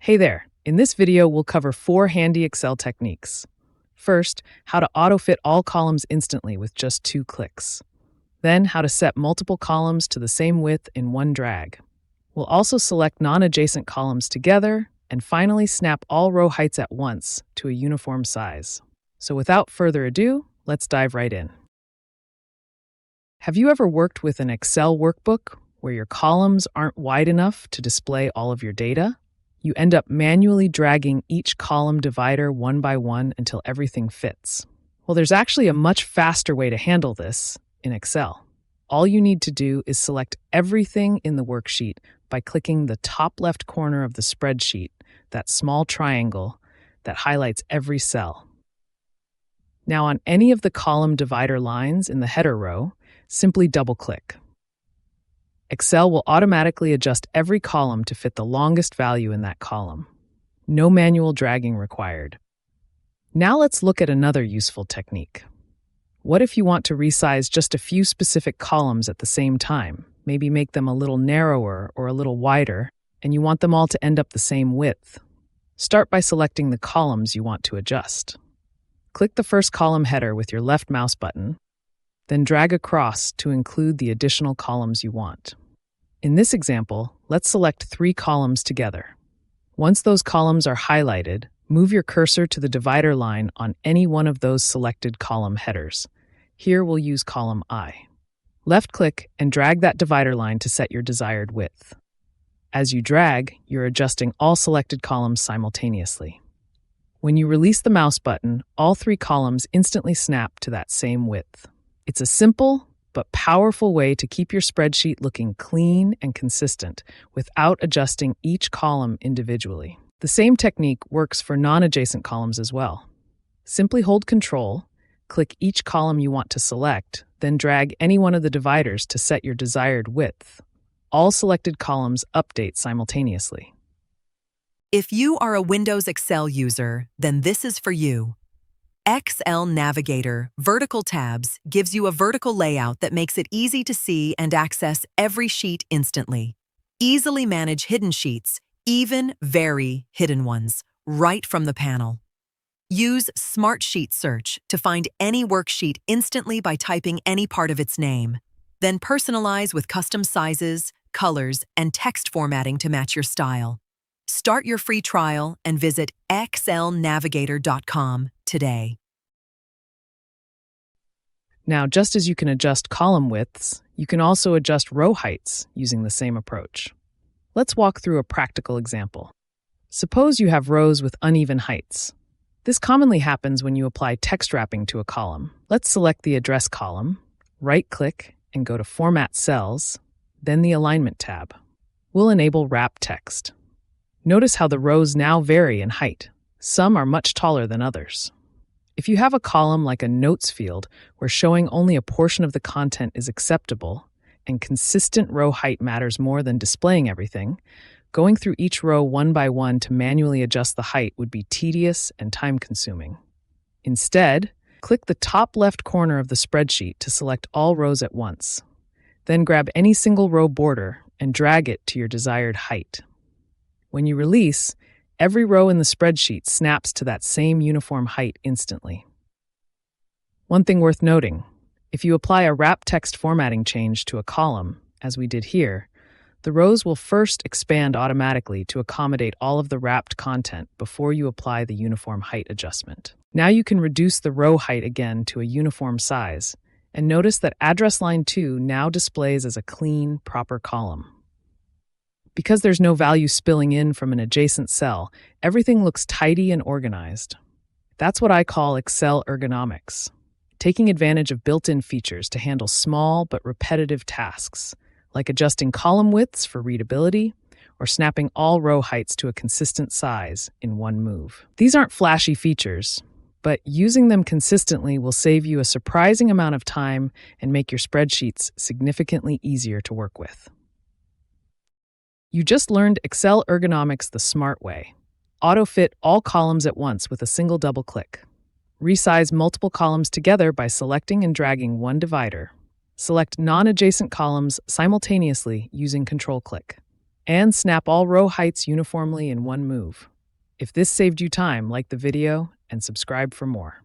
Hey there! In this video, we'll cover 4 handy Excel techniques. First, how to auto-fit all columns instantly with just 2 clicks. Then, how to set multiple columns to the same width in one drag. We'll also select non-adjacent columns together, and finally snap all row heights at once to a uniform size. So without further ado, let's dive right in. Have you ever worked with an Excel workbook where your columns aren't wide enough to display all of your data? You end up manually dragging each column divider one by one until everything fits. Well, there's actually a much faster way to handle this in Excel. All you need to do is select everything in the worksheet by clicking the top left corner of the spreadsheet, that small triangle that highlights every cell. Now, on any of the column divider lines in the header row, simply double-click. Excel will automatically adjust every column to fit the longest value in that column. No manual dragging required. Now let's look at another useful technique. What if you want to resize just a few specific columns at the same time? Maybe make them a little narrower or a little wider, and you want them all to end up the same width. Start by selecting the columns you want to adjust. Click the first column header with your left mouse button, then drag across to include the additional columns you want. In this example, let's select 3 columns together. Once those columns are highlighted, move your cursor to the divider line on any one of those selected column headers. Here we'll use column I. Left-click and drag that divider line to set your desired width. As you drag, you're adjusting all selected columns simultaneously. When you release the mouse button, all 3 columns instantly snap to that same width. It's a simple but powerful way to keep your spreadsheet looking clean and consistent without adjusting each column individually. The same technique works for non-adjacent columns as well. Simply hold Ctrl, click each column you want to select, then drag any one of the dividers to set your desired width. All selected columns update simultaneously. If you are a Windows Excel user, then this is for you. XLNavigator Vertical Tabs gives you a vertical layout that makes it easy to see and access every sheet instantly. Easily manage hidden sheets, even very hidden ones, right from the panel. Use Smart Sheet Search to find any worksheet instantly by typing any part of its name. Then personalize with custom sizes, colors, and text formatting to match your style. Start your free trial and visit XLNavigator.com today. Now, just as you can adjust column widths, you can also adjust row heights using the same approach. Let's walk through a practical example. Suppose you have rows with uneven heights. This commonly happens when you apply text wrapping to a column. Let's select the Address column, right-click, and go to Format Cells, then the Alignment tab. We'll enable Wrap Text. Notice how the rows now vary in height. Some are much taller than others. If you have a column like a Notes field where showing only a portion of the content is acceptable and consistent row height matters more than displaying everything, going through each row one by one to manually adjust the height would be tedious and time-consuming. Instead, click the top left corner of the spreadsheet to select all rows at once. Then grab any single row border and drag it to your desired height. When you release, every row in the spreadsheet snaps to that same uniform height instantly. One thing worth noting, if you apply a wrap text formatting change to a column, as we did here, the rows will first expand automatically to accommodate all of the wrapped content before you apply the uniform height adjustment. Now you can reduce the row height again to a uniform size, and notice that Address Line 2 now displays as a clean, proper column. Because there's no value spilling in from an adjacent cell, everything looks tidy and organized. That's what I call Excel ergonomics, taking advantage of built-in features to handle small but repetitive tasks, like adjusting column widths for readability or snapping all row heights to a consistent size in one move. These aren't flashy features, but using them consistently will save you a surprising amount of time and make your spreadsheets significantly easier to work with. You just learned Excel ergonomics the smart way. Auto-fit all columns at once with a single double-click. Resize multiple columns together by selecting and dragging one divider. Select non-adjacent columns simultaneously using Ctrl-click. And snap all row heights uniformly in one move. If this saved you time, like the video and subscribe for more.